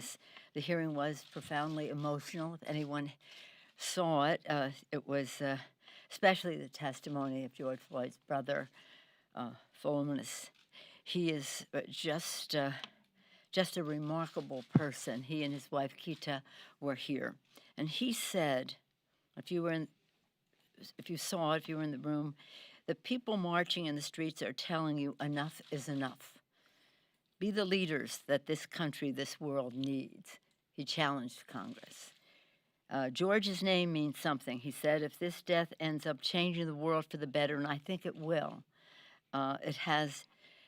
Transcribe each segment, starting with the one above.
Caucus. The hearing was profoundly emotional. If anyone saw it, it was especially the testimony of George Floyd's brother, Fulminus. He is just a remarkable person. He and his wife Kita were here, and he said, if you saw it, if you were in the room, the people marching in the streets are telling you enough is enough. Be the leaders that this country, this world needs. He challenged Congress. George's name means something. He said, if this death ends up changing the world for the better, and I think it will, it has,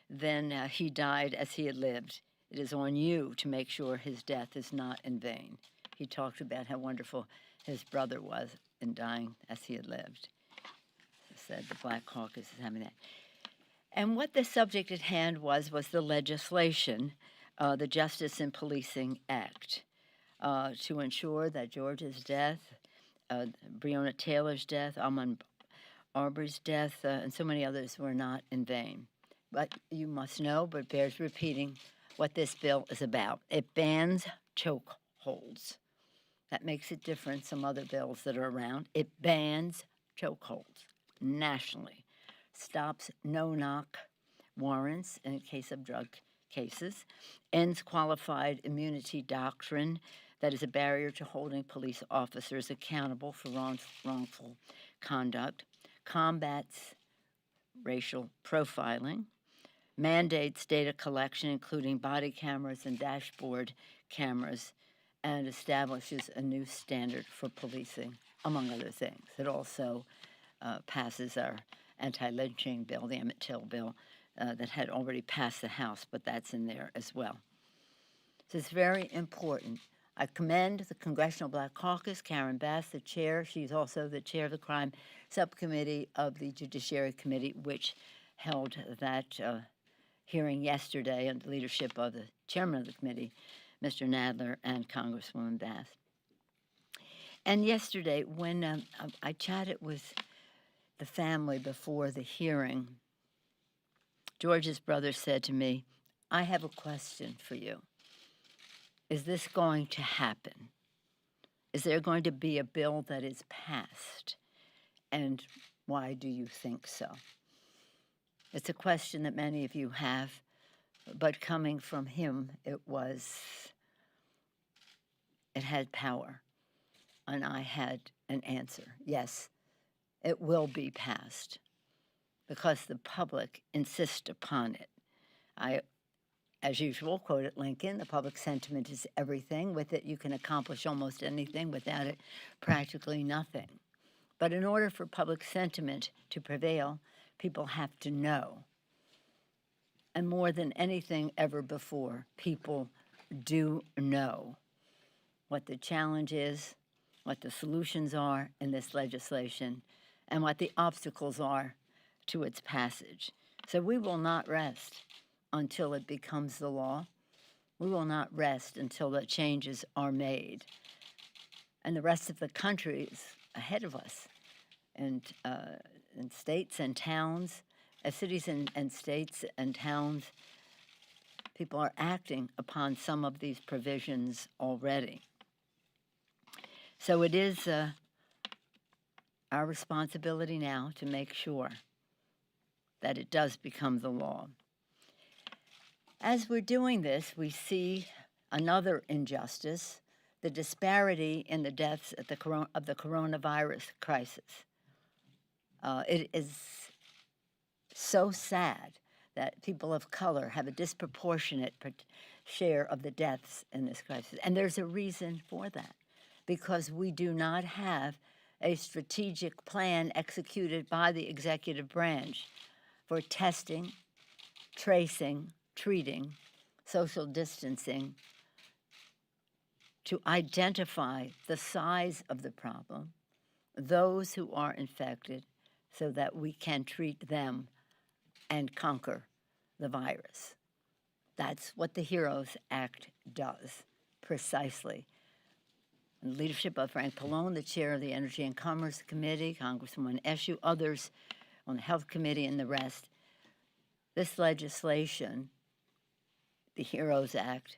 then he died as he had lived. It is on you to make sure his death is not in vain. He talked about how wonderful his brother was in dying as he had lived. He said the Black Caucus is having that. And what the subject at hand was the legislation, the Justice in Policing Act, to ensure that George's death, Breonna Taylor's death, Ahmaud Arbery's death, and so many others were not in vain. But you must know, but bears repeating, what this bill is about. It bans chokeholds. That makes it different from other bills that are around. It bans chokeholds nationally, stops no-knock warrants in case of drug cases, ends qualified immunity doctrine that is a barrier to holding police officers accountable for wrongful conduct, combats racial profiling, mandates data collection, including body cameras and dashboard cameras, and establishes a new standard for policing, among other things. It also passes our anti-lynching bill, the Emmett Till bill, that had already passed the House, but that's in there as well. So it's very important. I commend the Congressional Black Caucus, Karen Bass, the chair. She's also the chair of the Crime Subcommittee of the Judiciary Committee, which held that hearing yesterday under the leadership of the chairman of the committee, Mr. Nadler, and Congresswoman Bass. And yesterday, when I chatted with the family before the hearing, George's brother said to me, I have a question for you. Is this going to happen? Is there going to be a bill that is passed? And why do you think so? It's a question that many of you have, but coming from him, it had power. And I had an answer. Yes, it will be passed because the public insists upon it. I, as usual, quoted Lincoln, the public sentiment is everything. With it, you can accomplish almost anything. Without it, practically nothing. But in order for public sentiment to prevail, people have to know. And more than anything ever before, people do know what the challenge is, what the solutions are in this legislation, and what the obstacles are to its passage. So we will not rest until it becomes the law. We will not rest until the changes are made. And the rest of the country is ahead of us. And in states and towns, cities and states and towns, people are acting upon some of these provisions already. So it is our responsibility now to make sure that it does become the law. As we're doing this, we see another injustice, the disparity in the deaths of the coronavirus crisis. It is so sad that people of color have a disproportionate share of the deaths in this crisis. And there's a reason for that, because we do not have a strategic plan executed by the executive branch for testing, tracing, treating, social distancing, to identify the size of the problem, those who are infected, so that we can treat them and conquer the virus. That's what the HEROES Act does, precisely. In the leadership of Frank Pallone, the chair of the Energy and Commerce Committee, Congresswoman Eshoo, others on the Health Committee, and the rest, this legislation, the HEROES Act,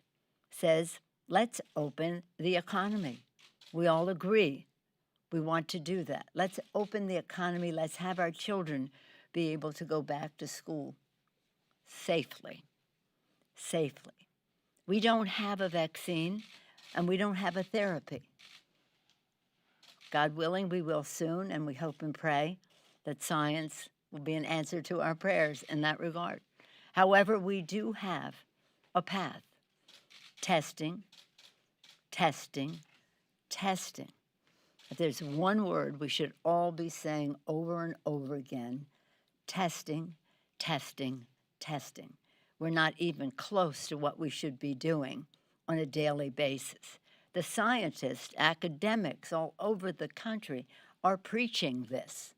says Let's open the economy. We all agree we want to do that. Let's open the economy. Let's have our children be able to go back to school safely. Safely. We don't have a vaccine and we don't have a therapy. God willing, we will soon, and we hope and pray that science will be an answer to our prayers in that regard. However, we do have a path. Testing, testing, testing. If there's one word we should all be saying over and over again, testing, testing, testing. We're not even close to what we should be doing on a daily basis. The scientists, academics all over the country are preaching this.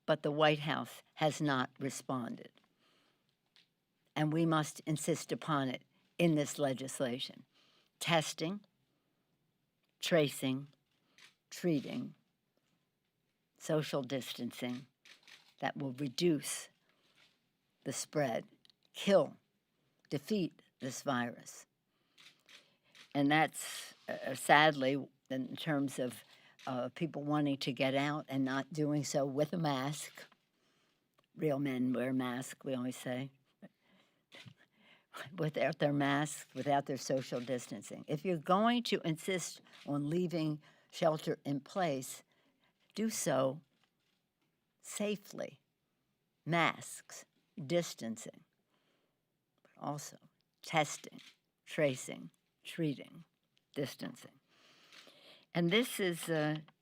But the White House has not responded. And we must insist upon it in this legislation. Testing, tracing, treating, social distancing that will reduce the spread, kill, defeat this virus. And that's sadly, in terms of people wanting to get out and not doing so with a mask. Real men wear masks, we always say. Without their masks, without their social distancing. If you're going to insist on leaving shelter in place, do so safely. Masks, distancing, but also testing, tracing, treating, distancing. And this is,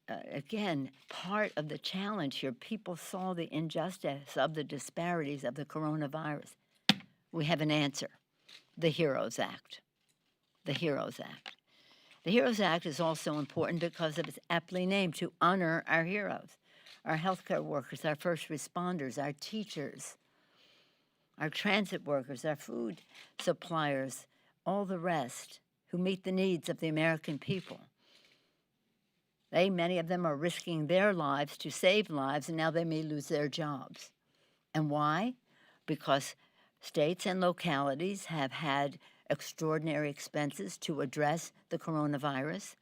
again, part of the challenge here. People saw the injustice of the disparities of the coronavirus. We have an answer, the HEROES Act. The HEROES Act. The HEROES Act is also important because of its aptly named to honor our heroes, our healthcare workers, our first responders, our teachers, our transit workers, our food suppliers, all the rest who meet the needs of the American people. Many of them are risking their lives to save lives, and now they may lose their jobs. And why? Because states and localities have had extraordinary expenses to address the coronavirus,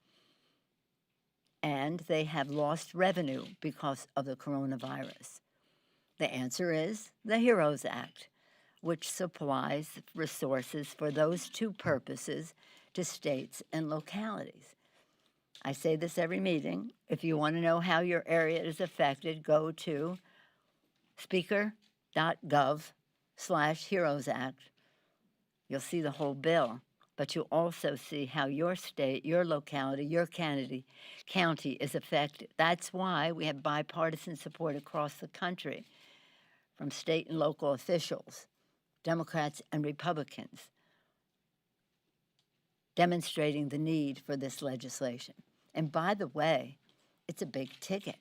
and they have lost revenue because of the coronavirus. The answer is the HEROES Act, which supplies resources for those two purposes to states and localities. I say this every meeting. If you want to know how your area is affected, go to speaker.gov/HEROES Act. You'll see the whole bill, but you'll also see how your state, your locality, your county is affected. That's why we have bipartisan support across the country from state and local officials, Democrats and Republicans, demonstrating the need for this legislation. And by the way, it's a big ticket,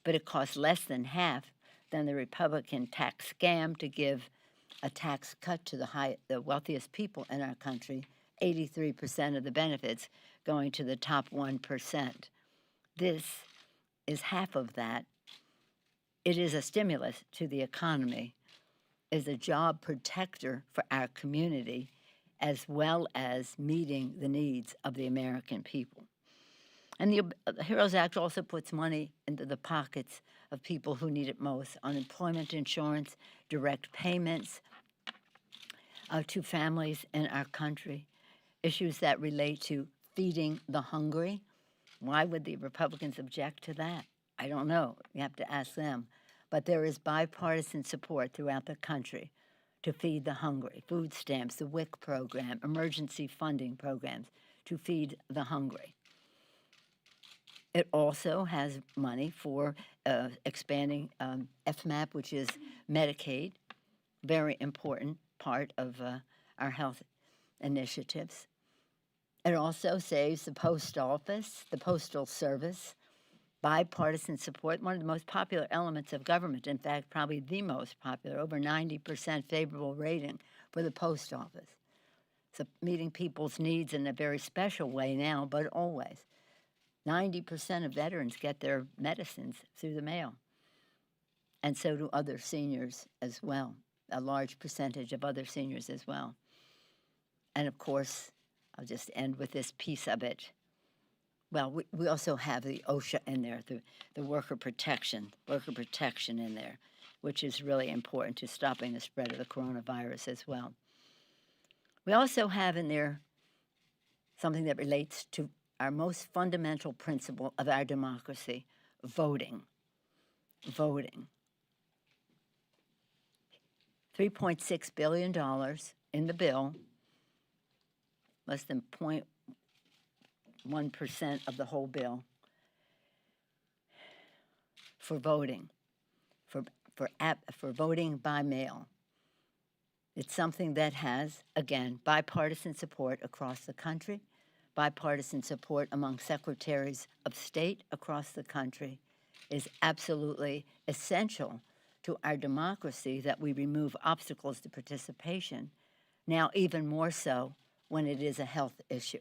but it costs less than half than the Republican tax scam to give a tax cut to the wealthiest people in our country, 83% of the benefits going to the top 1%. This is half of that. It is a stimulus to the economy, is a job protector for our community, as well as meeting the needs of the American people. And the HEROES Act also puts money into the pockets of people who need it most: unemployment insurance, direct payments to families in our country, issues that relate to feeding the hungry. Why would the Republicans object to that? I don't know. You have to ask them. But there is bipartisan support throughout the country to feed the hungry, food stamps, the WIC program, emergency funding programs to feed the hungry. It also has money for expanding FMAP, which is Medicaid, very important part of our health initiatives. It also saves the post office, the postal service, bipartisan support, one of the most popular elements of government, in fact, probably the most popular, over 90% favorable rating for the post office. So meeting people's needs in a very special way now, but always. 90% of veterans get their medicines through the mail, and so do other seniors as well, a large percentage of other seniors as well. And of course, I'll just end with this piece of it. Well, we also have the OSHA in there, the worker protection in there, which is really important to stopping the spread of the coronavirus as well. We also have in there something that relates to our most fundamental principle of our democracy, voting. Voting. $3.6 billion in the bill, less than 0.1% of the whole bill, for voting, for voting by mail. It's something that has, again, bipartisan support across the country, bipartisan support among secretaries of state across the country. Is absolutely essential to our democracy that we remove obstacles to participation, now even more so when it is a health issue.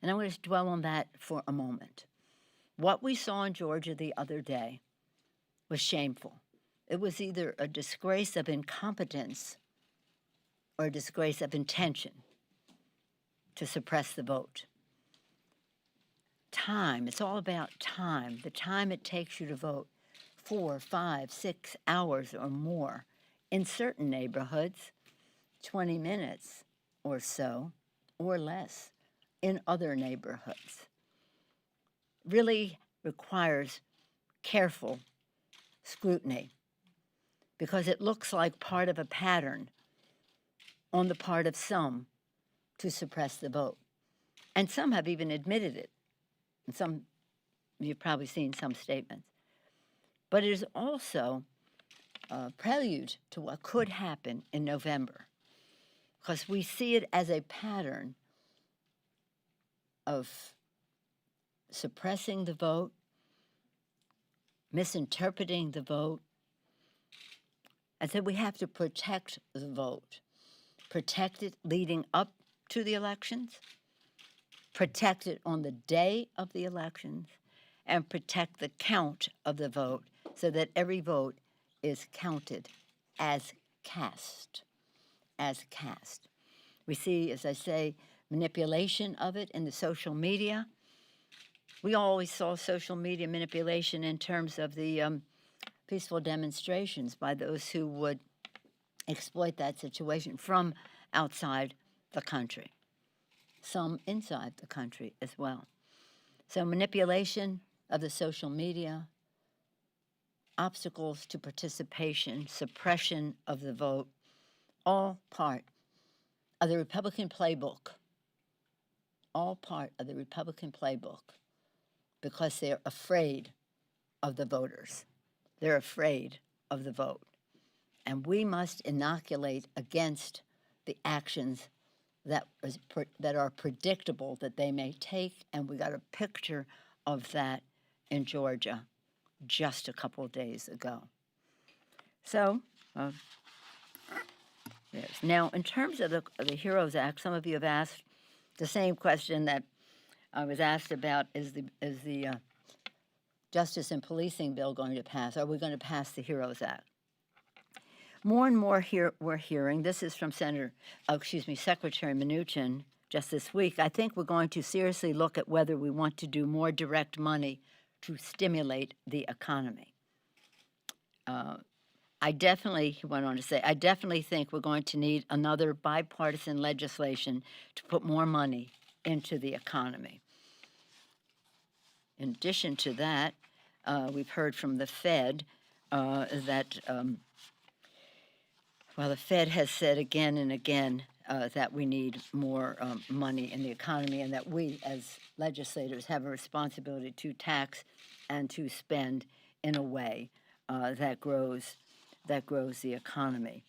And I'm going to dwell on that for a moment. What we saw in Georgia the other day was shameful. It was either a disgrace of incompetence or a disgrace of intention to suppress the vote. Time, it's all about time, the time it takes you to vote, 4, 5, 6 hours or more. In certain neighborhoods, 20 minutes or so, or less, in other neighborhoods. Really requires careful scrutiny because it looks like part of a pattern on the part of some to suppress the vote. And some have even admitted it. And some, you've probably seen some statements. But it is also a prelude to what could happen in November, because we see it as a pattern of suppressing the vote, misinterpreting the vote. And so we have to protect the vote, protect it leading up to the elections, protect it on the day of the elections, and protect the count of the vote so that every vote is counted as cast, We see, as I say, manipulation of it in the social media. We always saw social media manipulation in terms of the peaceful demonstrations by those who would exploit that situation from outside the country, some inside the country as well. So manipulation of the social media, obstacles to participation, suppression of the vote, all part of the Republican playbook, because they're afraid of the voters. They're afraid of the vote. And we must inoculate against the actions that are predictable that they may take, and we got a picture of that in Georgia just a couple of days ago. So, yes. Now, in terms of the HEROES Act, some of you have asked the same question that I was asked about: is the Justice and Policing Bill going to pass? Are we going to pass the HEROES Act? More and more we're hearing, this is from Secretary Mnuchin just this week, I think we're going to seriously look at whether we want to do more direct money to stimulate the economy. He went on to say, I definitely think we're going to need another bipartisan legislation to put more money into the economy. In addition to that, we've heard from the Fed that the Fed has said again and again that we need more money in the economy, and that we as legislators have a responsibility to tax and to spend in a way that grows the economy.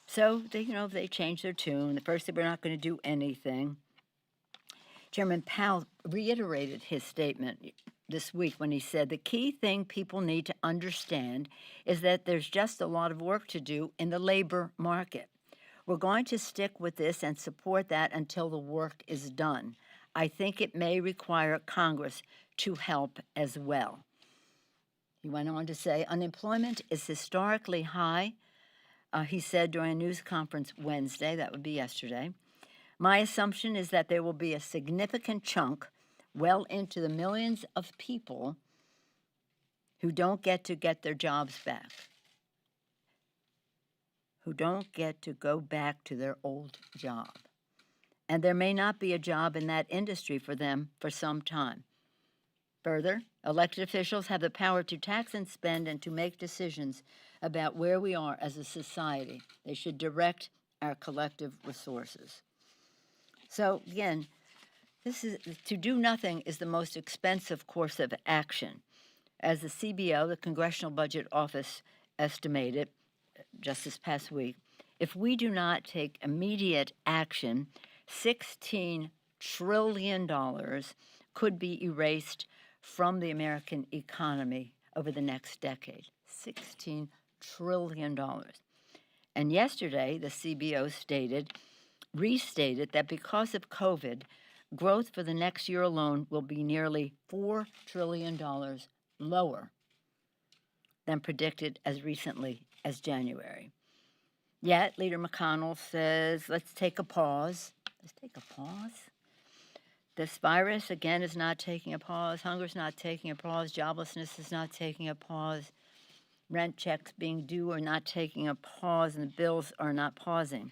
So they changed their tune. First, they were not going to do anything. Chairman Powell reiterated his statement this week when he said the key thing people need to understand is that there's just a lot of work to do in the labor market. We're going to stick with this and support that until the work is done. I think it may require Congress to help as well. He went on to say unemployment is historically high, he said during a news conference Wednesday, that would be yesterday. My assumption is that there will be a significant chunk, well into the millions of people, who don't get to get their jobs back, who don't get to go back to their old job. And there may not be a job in that industry for them for some time. Further, elected officials have the power to tax and spend and to make decisions about where we are as a society. They should direct our collective resources. So again, to do nothing is the most expensive course of action. As the CBO, the Congressional Budget Office, estimated just this past week, if we do not take immediate action, $16 trillion could be erased from the American economy over the next decade. $16 trillion. And yesterday, the CBO restated that because of COVID, growth for the next year alone will be nearly $4 trillion lower than predicted as recently as January. Yet, Leader McConnell says, let's take a pause. Let's take a pause. This virus, again, is not taking a pause. Hunger is not taking a pause. Joblessness is not taking a pause. Rent checks being due are not taking a pause, and the bills are not pausing.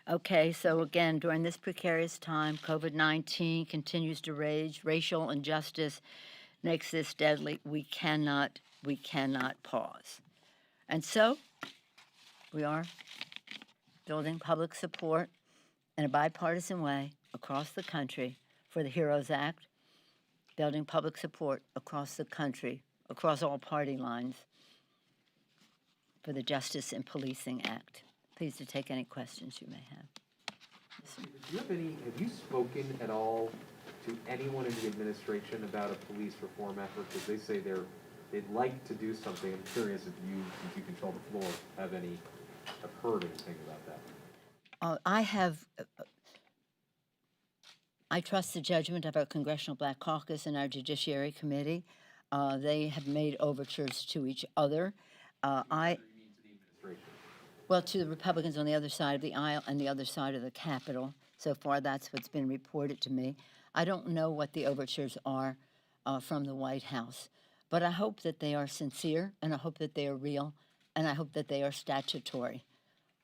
Okay, so again, during this precarious time, COVID-19 continues to rage. Racial injustice makes this deadly. We cannot pause. And so we are building public support in a bipartisan way across the country for the HEROES Act, building public support across the country, across all party lines, for the Justice and Policing Act. Pleased to take any questions you may have. Have you spoken at all to anyone in the administration about a police reform effort? Because they say they'd like to do something. I'm curious if you, since you control the floor, have heard anything about that. I trust the judgment of our Congressional Black Caucus and our Judiciary Committee. They have made overtures to each other. Well, to the Republicans on the other side of the aisle and the other side of the Capitol. So far, that's what's been reported to me. I don't know what the overtures are from the White House, but I hope that they are sincere, and I hope that they are real, and I hope that they are statutory,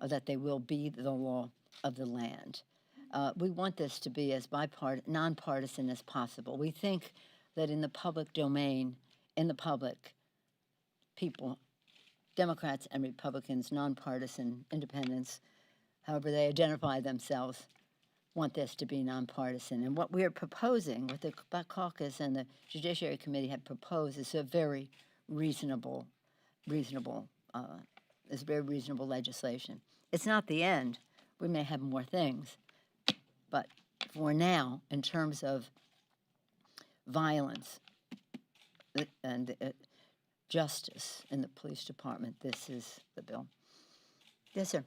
or that they will be the law of the land. We want this to be as nonpartisan as possible. We think that in the public domain, in the public, people, Democrats and Republicans, nonpartisan, independents, however they identify themselves, want this to be nonpartisan. And what we are proposing, what the Black Caucus and the Judiciary Committee have proposed, is a very reasonable legislation. It's not the end. We may have more things. But for now, in terms of violence and justice in the police department, this is the bill. Yes, sir.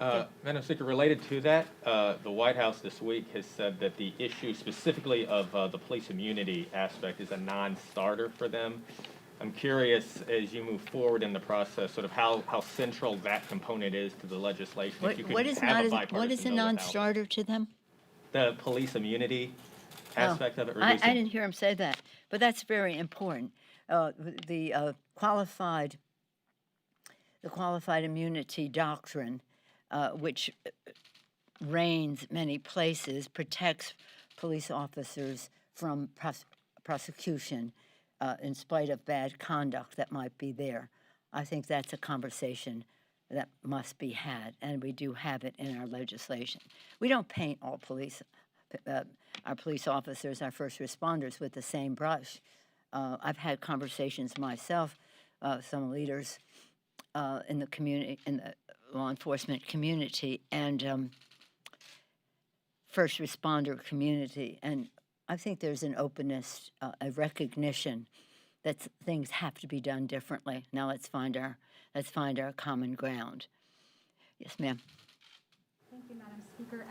Madam Speaker, related to that, the White House this week has said that the issue specifically of the police immunity aspect is a non-starter for them. I'm curious, as you move forward in the process, sort of how central that component is to the legislation. What is a non-starter to them? The police immunity aspect of it. I didn't hear him say that, but that's very important. The qualified immunity doctrine, which reigns many places, protects police officers from prosecution in spite of bad conduct that might be there. I think that's a conversation that must be had, and we do have it in our legislation. We don't paint all our police officers, our first responders, with the same brush. I've had conversations myself, some leaders in the community, in the law enforcement community, and first responder community, and I think there's an openness, a recognition that things have to be done differently. Now let's find our common ground. Yes, ma'am. Thank you, Madam Speaker.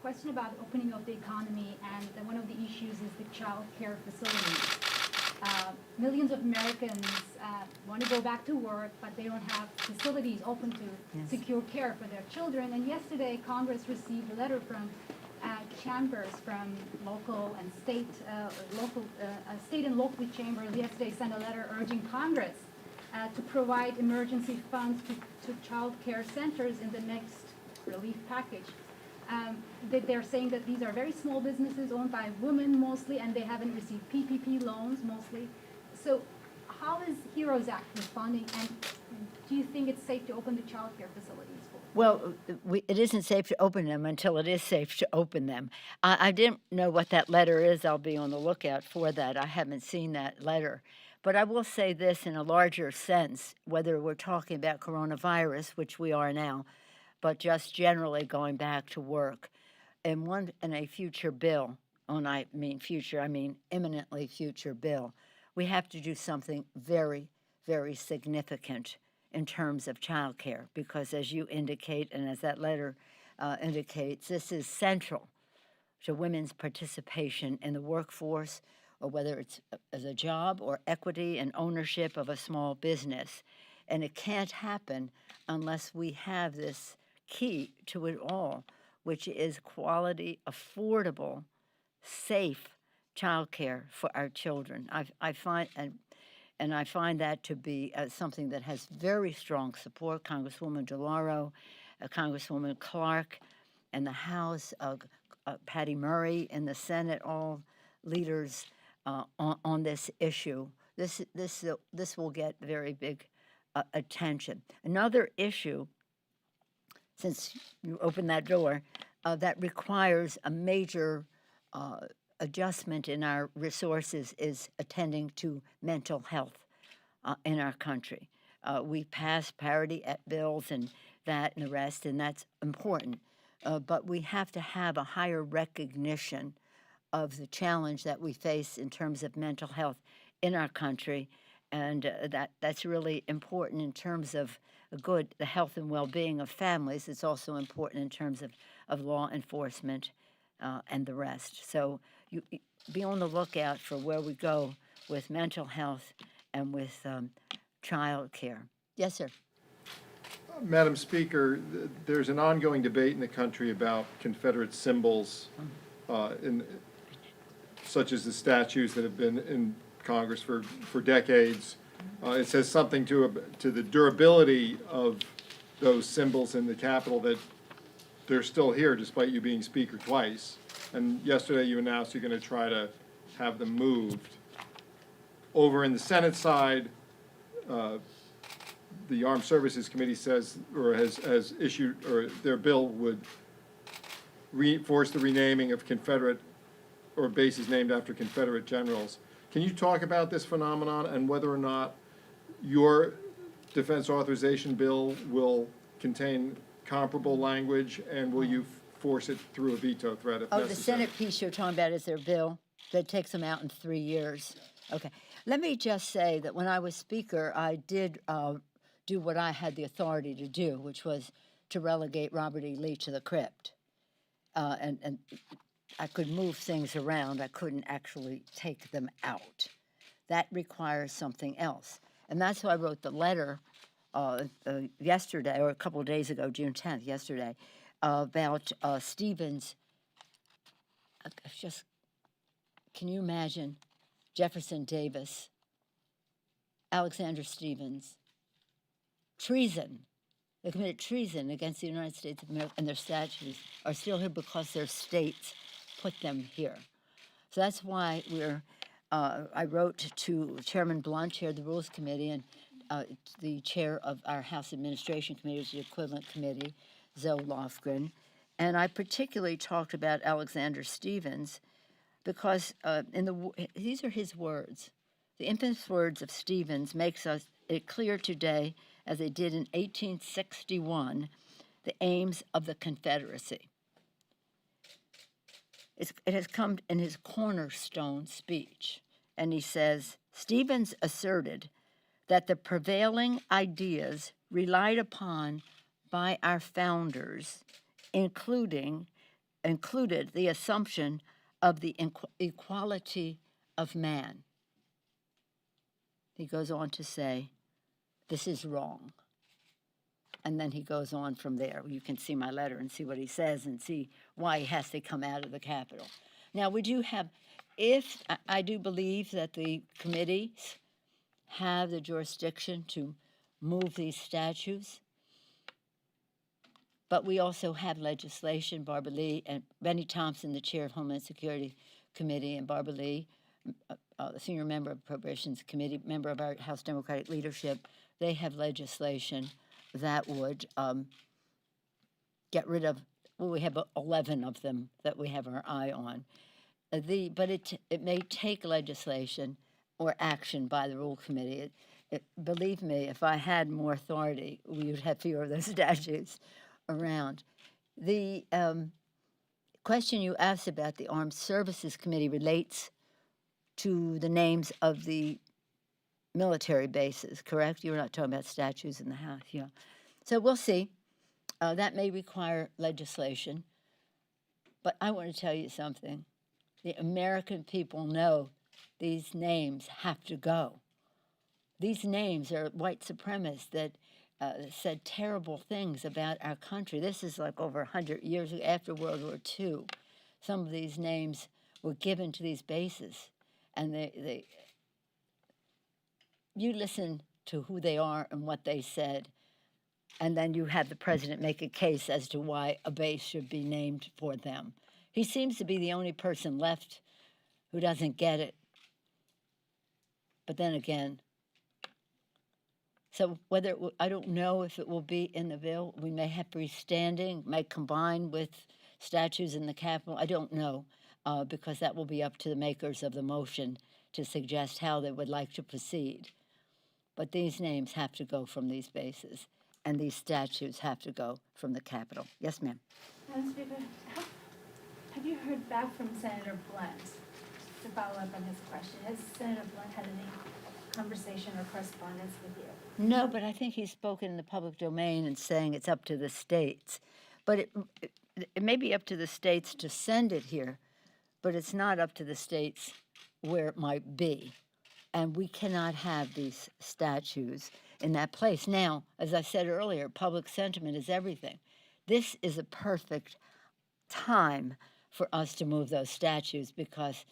Question about opening of the economy, and one of the issues is the child care facilities. millions of Americans want to go back to work, but they don't have facilities open to Yes. secure care for their children. And yesterday, Congress received a letter from chambers from local and state, state and local chambers. Yesterday, sent a letter urging Congress to provide emergency funds to child care centers in the next relief package. That they're saying that these are very small businesses owned by women mostly, and they haven't received PPP loans mostly. So how is HEROES Act responding, and do you think it's safe to open the child care facilities for? Well, it isn't safe to open them until it is safe to open them. I didn't know what that letter is. I'll be on the lookout for that. I haven't seen that letter. But I will say this in a larger sense, whether we're talking about coronavirus, which we are now, but just generally going back to work. In a future bill, when I mean future, I mean imminently future bill, we have to do something very, very significant in terms of childcare, because as you indicate, and as that letter indicates, this is central to women's participation in the workforce, or whether it's as a job or equity and ownership of a small business. And it can't happen unless we have this key to it all, which is quality, affordable, safe childcare for our children. I find that to be something that has very strong support. Congresswoman DeLauro, Congresswoman Clark in the House, Patty Murray in the Senate, all leaders on this issue. This will get very big attention. Another issue, since you opened that door, that requires a major adjustment in our resources is attending to mental health in our country. We passed parity at bills and that and the rest, and that's important. But we have to have a higher recognition of the challenge that we face in terms of mental health in our country, and that's really important in terms of the health and well-being of families. It's also important in terms of law enforcement and the rest. So you be on the lookout for where we go with mental health and with child care. Yes, sir. Madam Speaker, there's an ongoing debate in the country about Confederate symbols, such as the statues that have been in Congress for decades. It says something to the durability of those symbols in the Capitol, that they're still here despite you being Speaker twice. And yesterday you announced you're going to try to have them moved. Over in the Senate side, the Armed Services Committee says, or has issued, or their bill would force the renaming of Confederate, or bases named after Confederate generals. Can you talk about this phenomenon and whether or not your defense authorization bill will contain comparable language, and will you force it through a veto threat if necessary? The Senate piece you're talking about is their bill that takes them out in 3 years. Okay. Let me just say that when I was Speaker, I did do what I had the authority to do, which was to relegate Robert E. Lee to the crypt. And I could move things around. I couldn't actually take them out. That requires something else. And that's why I wrote the letter yesterday, or a couple of days ago, June 10th, yesterday, about Stevens. Can you imagine Jefferson Davis, Alexander Stevens, treason? They committed treason against the United States of America, and their statues are still here because their states put them here. So that's why I wrote to Chairman Blunt, chair of the Rules Committee, and the chair of our House Administration Committee, which is the equivalent committee, Zoe Lofgren, and I particularly talked about Alexander Stevens because these are his words. The infamous words of Stevens makes it clear today, as they did in 1861, the aims of the Confederacy. It has come in his cornerstone speech, and he says, Stevens asserted that the prevailing ideas relied upon by our founders included the assumption of the equality of man. he goes on to say, this is wrong. And then he goes on from there. You can see my letter and see what he says and see why he has to come out of the Capitol. Now, we do have, I do believe that the committees have the jurisdiction to move these statues, but we also have legislation. Barbara Lee and Benny Thompson, the chair of Homeland Security Committee, and Barbara Lee, the senior member of Appropriations Committee, member of our House Democratic leadership, they have legislation that would get rid of, well, we have 11 of them that we have our eye on. But it may take legislation or action by the Rule Committee. Believe me, if I had more authority, we would have fewer of those statutes around. The question you asked about the Armed Services Committee relates to the names of the military bases, correct? You're not talking about statues in the House, yeah. So we'll see. That may require legislation. But I want to tell you something. The American people know these names have to go. These names are white supremacists that said terrible things about our country. This is like over 100 years after World War II. Some of these names were given to these bases, and you listen to who they are and what they said, and then you have the president make a case as to why a base should be named for them. He seems to be the only person left who doesn't get it. But then again, so whether I don't know if it will be in the bill. We may have freestanding, may combine with statues in the Capitol. I don't know, because that will be up to the makers of the motion to suggest how they would like to proceed. But these names have to go from these bases, and these statues have to go from the Capitol. Yes, ma'am. Madam Speaker, have you heard back from Senator Blunt to follow up on his question? Has Senator Blunt had any conversation or correspondence with you? No, but I think he's spoken in the public domain and saying it's up to the states. But it may be up to the states to send it here, but it's not up to the states where it might be. And we cannot have these statues in that place. Now, as I said earlier, public sentiment is everything. This is a perfect time for us to move those statues, because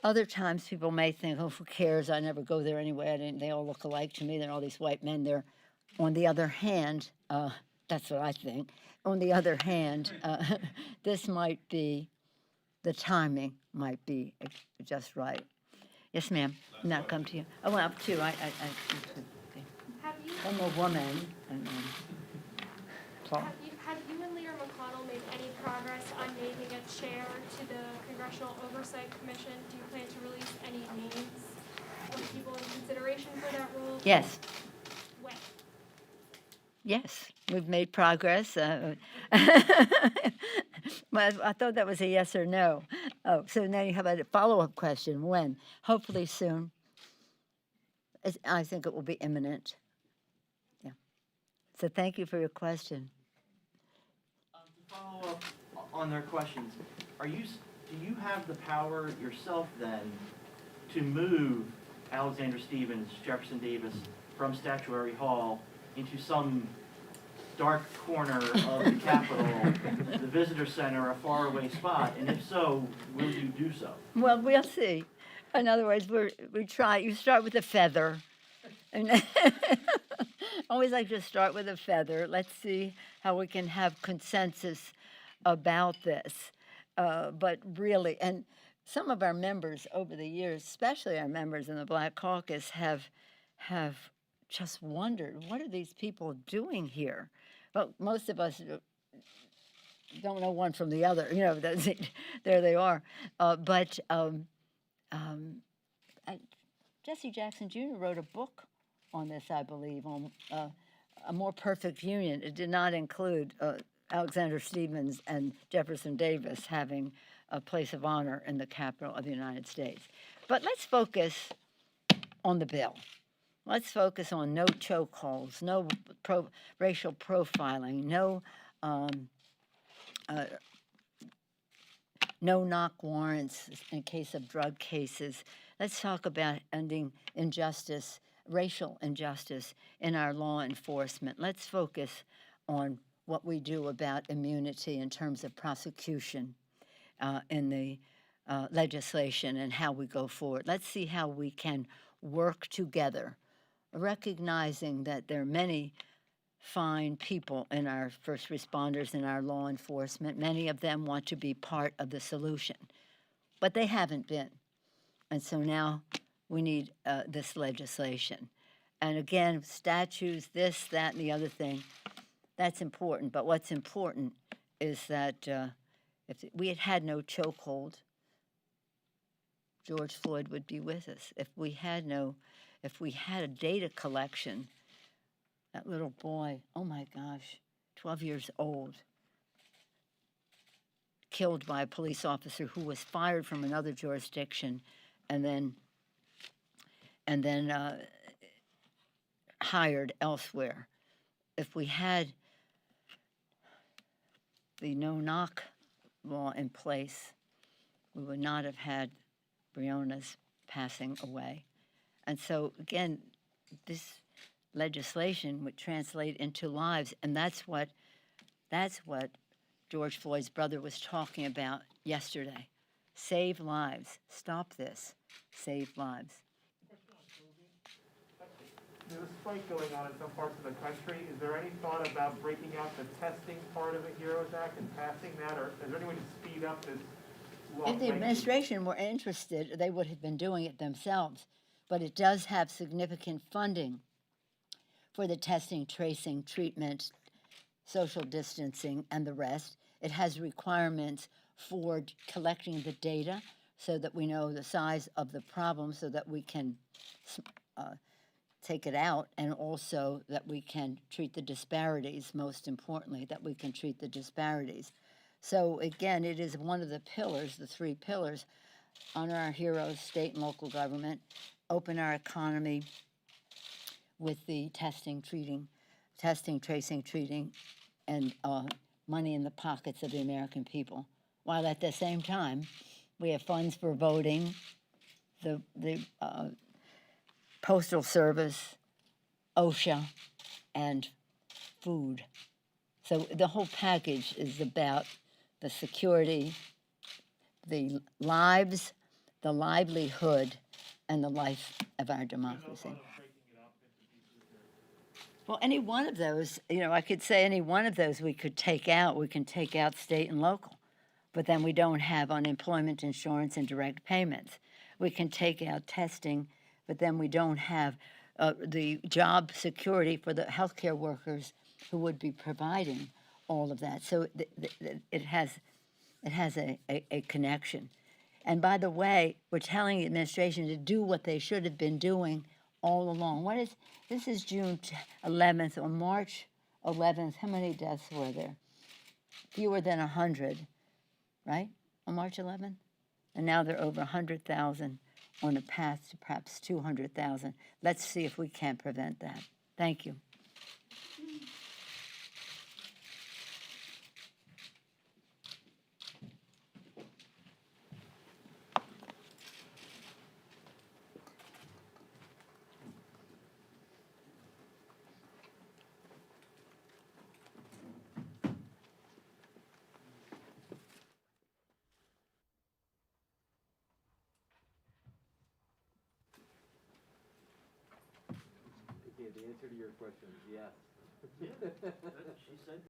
other times people may think, oh, who cares? I never go there anyway. They all look alike to me. They're all these white men there. On the other hand, that's what I think. On the other hand, this might be, the timing might be just right. Yes, ma'am. Now come to you. Oh, well, up to. Okay. Have you, One more woman. And Paul. have you and Leader McConnell made any progress on naming a chair to the Congressional Oversight Commission? Do you plan to release any names of people in consideration for that role? Yes. When? Yes, we've made progress. Well, I thought that was a yes or no. Oh, so now you have a follow-up question. When? Hopefully soon. I think it will be imminent. Yeah. So thank you for your question. To follow up on their questions, do you have the power yourself then to move Alexander Stephens, Jefferson Davis from Statuary Hall into some dark corner of the Capitol, the visitor center, a faraway spot? And if so, will you do so? Well, we'll see. In other words, we try. You start with a feather. And always like to start with a feather. Let's see how we can have consensus about this. But really, and some of our members over the years, especially our members in the Black Caucus, have just wondered, what are these people doing here? Well, most of us don't know one from the other. You know, there they are. But Jesse Jackson Jr. wrote a book on this, I believe, on A More Perfect Union. It did not include Alexander Stephens and Jefferson Davis having a place of honor in the Capitol of the United States. But let's focus on the bill. Let's focus on no chokeholds, no racial profiling, no knock warrants in case of drug cases. let's talk about ending injustice, racial injustice in our law enforcement. Let's focus on what we do about immunity in terms of prosecution in the legislation and how we go forward. Let's see how we can work together, recognizing that there are many fine people in our first responders and our law enforcement. Many of them want to be part of the solution, but they haven't been. And so now we need this legislation. And again, statutes, this, that, and the other thing, that's important. But what's important is that if we had had no chokehold, George Floyd would be with us. If we had a data collection, that little boy, oh my gosh, 12 years old, killed by a police officer who was fired from another jurisdiction and then hired elsewhere. If we had the no-knock law in place, we would not have had Breonna's passing away. And so, again, this legislation would translate into lives, and that's what George Floyd's brother was talking about yesterday. Save lives. Stop this. Save lives. There's a strike going on in some parts of the country. Is there any thought about breaking out the testing part of the HEROES Act and passing that, or is there any way to speed up this law? If the administration were interested, they would have been doing it themselves. But it does have significant funding for the testing, tracing, treatment, social distancing, and the rest. It has requirements for collecting the data so that we know the size of the problem so that we can take it out, and also that we can treat the disparities, most importantly, that we can treat the disparities. So again, it is one of the pillars, the three pillars, honor our heroes, state and local government, open our economy with the testing, tracing, treating, and money in the pockets of the American people. While at the same time, we have funds for voting, the Postal Service, OSHA, and food. So the whole package is about the security, the lives, the livelihood, and the life of our democracy. Well, any one of those, I could say any one of those we could take out. We can take out state and local, but then we don't have unemployment insurance and direct payments. We can take out testing, but then we don't have the job security for the healthcare workers who would be providing all of that. So it has a connection. And by the way, we're telling the administration to do what they should have been doing all along. This is June 11th. On March 11th, how many deaths were there? Fewer than 100, right? On March 11th? And now they're over 100,000 on a path to perhaps 200,000. Let's see if we can prevent that. Thank you. Okay, the answer to your question is yes. Yeah, she said